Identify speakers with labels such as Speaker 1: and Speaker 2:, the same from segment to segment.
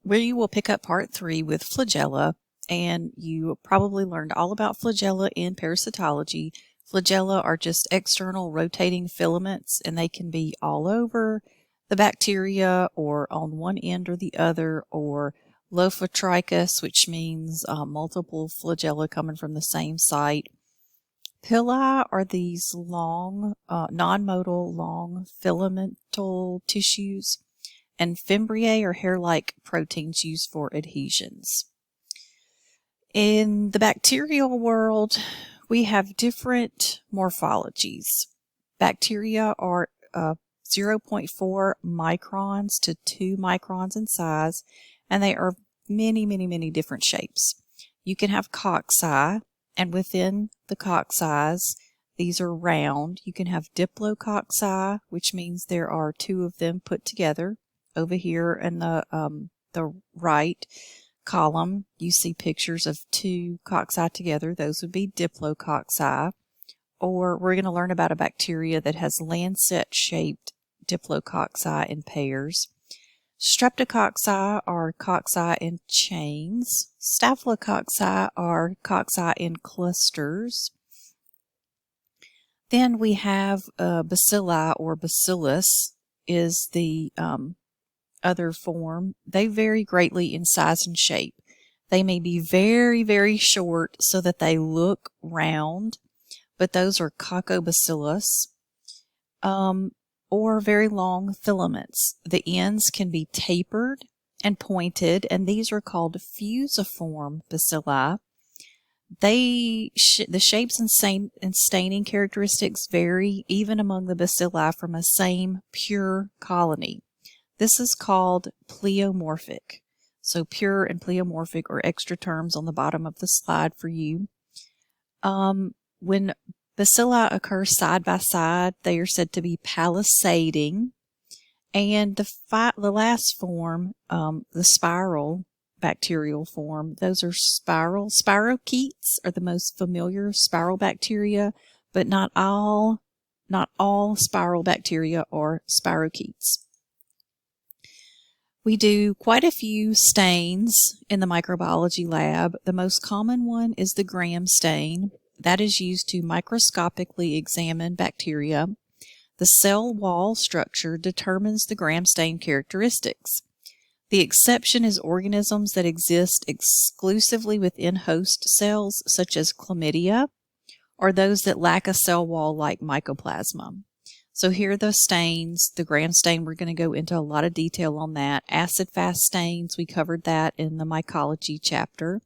Speaker 1: We will pick up part 3 with flagella, and you probably learned all about flagella in parasitology. Flagella are just external rotating filaments, and they can be all over the bacteria or on one end or the other, or lophotrichous, which means multiple flagella coming from the same site. Pili are these long, non-motile, long filamental tissues, and fimbriae are hair-like proteins used for adhesions. In the bacterial world, we have different morphologies. Bacteria are 0.4 microns to 2 microns in size, and they are many different shapes. You can have cocci, and within the cocci, these are round. You can have diplococci, which means there are 2 of them put together. Over here in the right column, you see pictures of 2 cocci together. Those would be diplococci. Or we're going to learn about a bacteria that has lancet-shaped diplococci in pairs. Streptococci are cocci in chains. Staphylococci are cocci in clusters. Then we have bacilli, or bacillus is the other form. They vary greatly in size and shape. They may be very short so that they look round, but those are coccobacillus, or very long filaments. The ends can be tapered and pointed, and these are called fusiform bacilli. The shapes and staining characteristics vary even among the bacilli from a same pure colony. This is called pleomorphic. So pure and pleomorphic are extra terms on the bottom of the slide for you. When bacilli occur side by side, they are said to be palisading. And the last form, the spiral bacterial form, those are spiral. Spirochetes are the most familiar spiral bacteria, but not all spiral bacteria are spirochetes. We do quite a few stains in the microbiology lab. The most common one is the Gram stain. That is used to microscopically examine bacteria. The cell wall structure determines the Gram stain characteristics. The exception is organisms that exist exclusively within host cells, such as chlamydia, or those that lack a cell wall like mycoplasma. So here are the stains. The Gram stain, we're going to go into a lot of detail on that. Acid-fast stains, we covered that in the mycology chapter.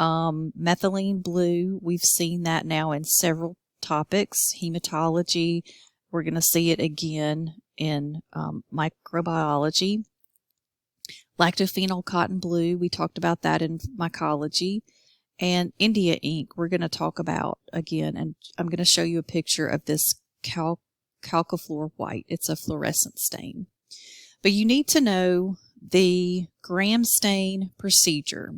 Speaker 1: Methylene blue, we've seen that now in several topics. Hematology, we're going to see it again in microbiology. Lactophenol cotton blue, we talked about that in mycology. And India ink, we're going to talk about again, and I'm going to show you a picture of this calcifluor white. It's a fluorescent stain. But you need to know the Gram stain procedure.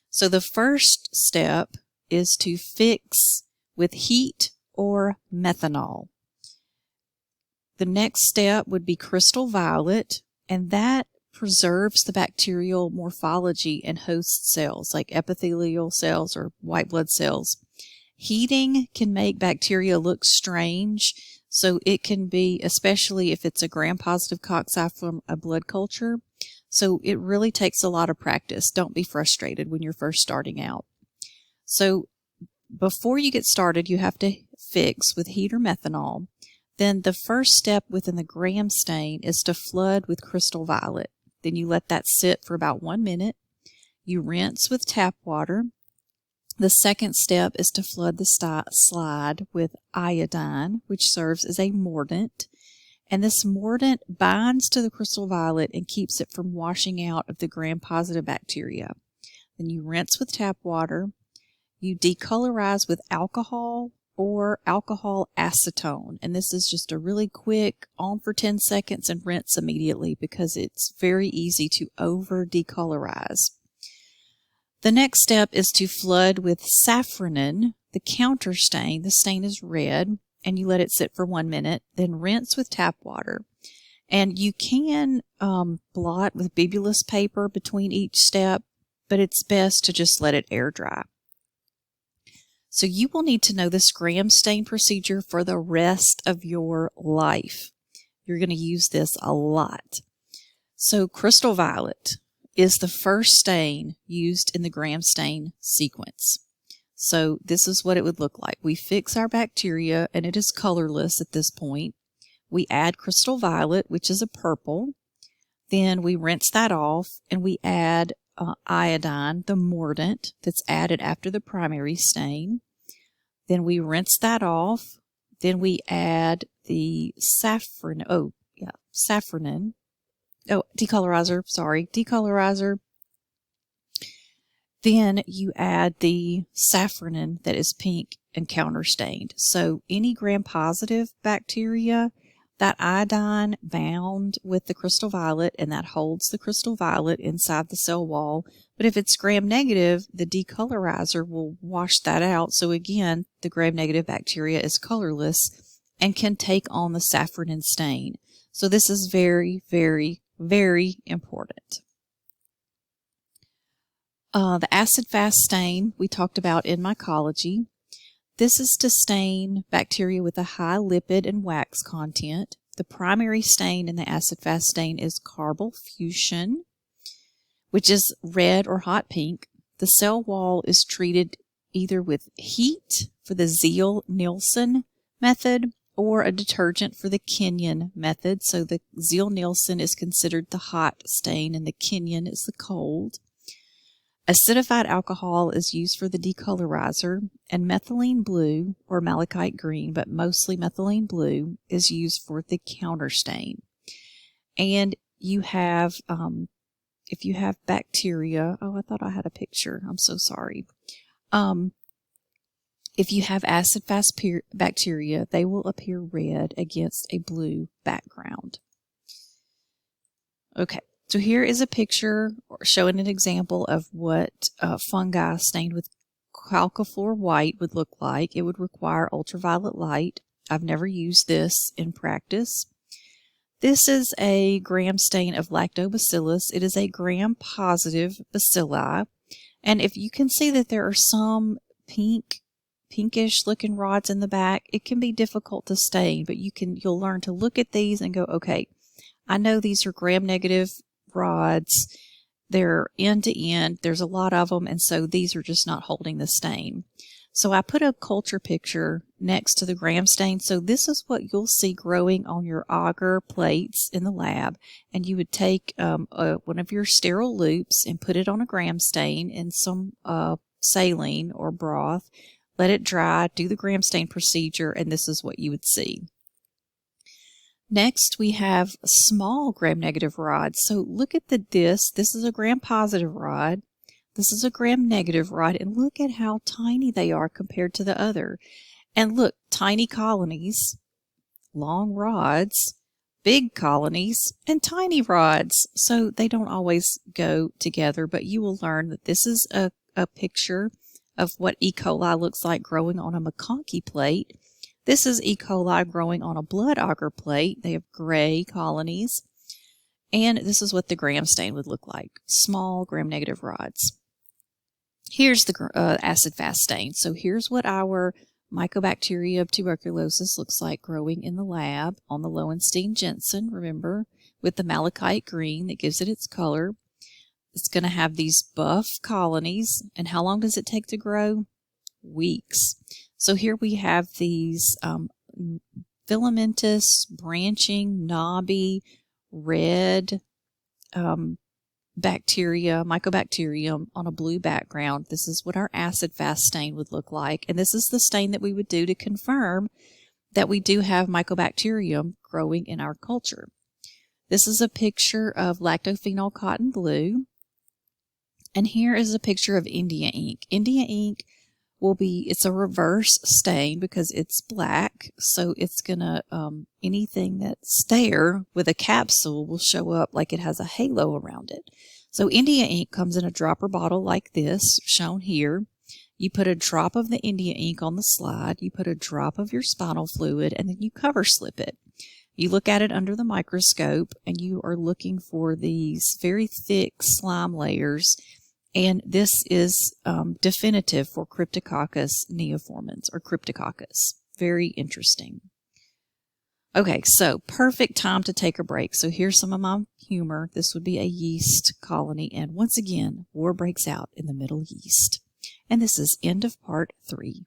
Speaker 1: So the first step is to fix with heat or methanol. The next step would be crystal violet, and that preserves the bacterial morphology in host cells like epithelial cells or white blood cells. Heating can make bacteria look strange, so it can be, especially if it's a gram-positive cocci from a blood culture. So it really takes a lot of practice. Don't be frustrated when you're first starting out. So before you get started, you have to fix with heat or methanol. Then the first step within the Gram stain is to flood with crystal violet. Then you let that sit for about 1 minute. You rinse with tap water. The second step is to flood the slide with iodine, which serves as a mordant. And this mordant binds to the crystal violet and keeps it from washing out of the gram-positive bacteria. Then you rinse with tap water. You decolorize with alcohol or alcohol acetone. And this is just a really quick on for 10 seconds and rinse immediately because it's very easy to over-decolorize. The next step is to flood with safranin, the counter stain. The stain is red, and you let it sit for 1 minute. Then rinse with tap water. And you can blot with bibulous paper between each step, but it's best to just let it air dry. So you will need to know this gram stain procedure for the rest of your life. You're going to use this a lot. So crystal violet is the first stain used in the gram stain sequence. So this is what it would look like. We fix our bacteria, and it is colorless at this point. We add crystal violet, which is a purple. Then we rinse that off, and we add iodine, the mordant that's added after the primary stain. Then we rinse that off. Then we add the saffronin. Decolorizer. Then you add the saffronin that is pink and counterstained. So any gram-positive bacteria, that iodine bound with the crystal violet, and that holds the crystal violet inside the cell wall. But if it's gram-negative, the decolorizer will wash that out. So again, the gram-negative bacteria is colorless and can take on the saffronin stain. So this is very, very, very important. The acid-fast stain we talked about in mycology. This is to stain bacteria with a high lipid and wax content. The primary stain in the acid-fast stain is carbofuscin, which is red or hot pink. The cell wall is treated either with heat for the Ziehl-Neelsen method or a detergent for the Kenyon method. So the Ziehl-Neelsen is considered the hot stain and the Kenyon is the cold. Acidified alcohol is used for the decolorizer, and methylene blue or malachite green, but mostly methylene blue, is used for the counterstain. And you have, if you have bacteria, I thought I had a picture. I'm so sorry. If you have acid-fast bacteria, they will appear red against a blue background. Okay. So here is a picture showing an example of what fungi stained with chalcophyr white would look like. It would require ultraviolet light. I've never used this in practice. This is a gram stain of lactobacillus. It is a gram-positive bacilli. And if you can see that there are some pinkish looking rods in the back, it can be difficult to stain, but you'll learn to look at these and go, okay, I know these are gram-negative rods. They're end to end. There's a lot of them, and so these are just not holding the stain. So I put a culture picture next to the gram stain. So this is what you'll see growing on your agar plates in the lab. And you would take one of your sterile loops and put it on a gram stain in some saline or broth. Let it dry, do the gram stain procedure, and this is what you would see. Next, we have small gram-negative rods. So look at this. This is a gram-positive rod. This is a gram-negative rod. And look at how tiny they are compared to the other. And look, tiny colonies, long rods, big colonies, and tiny rods. So they don't always go together, but you will learn that this is a picture of what E. coli looks like growing on a MacConkey plate. This is E. coli growing on a blood agar plate. They have gray colonies. And this is what the gram stain would look like. Small gram-negative rods. Here's the acid-fast stain. So here's what our Mycobacterium tuberculosis looks like growing in the lab on the Lowenstein-Jensen, remember, with the malachite green that gives it its color. It's going to have these buff colonies. And how long does it take to grow? Weeks. So here we have these filamentous, branching, knobby, red bacteria, Mycobacterium, on a blue background. This is what our acid-fast stain would look like. And this is the stain that we would do to confirm that we do have Mycobacterium growing in our culture. This is a picture of lactophenol cotton blue. And here is a picture of India ink. India ink it's a reverse stain because it's black, so it's gonna, anything that's there with a capsule will show up like it has a halo around it. So India ink comes in a dropper bottle like this, shown here. You put a drop of the India ink on the slide, you put a drop of your spinal fluid, and then you cover slip it. You look at it under the microscope and you are looking for these very thick slime layers, and this is definitive for Cryptococcus neoformans or Cryptococcus. Very interesting. Okay, so perfect time to take a break. So here's some of my humor. This would be a yeast colony, and once again, war breaks out in the Middle East. And this is end of part 3.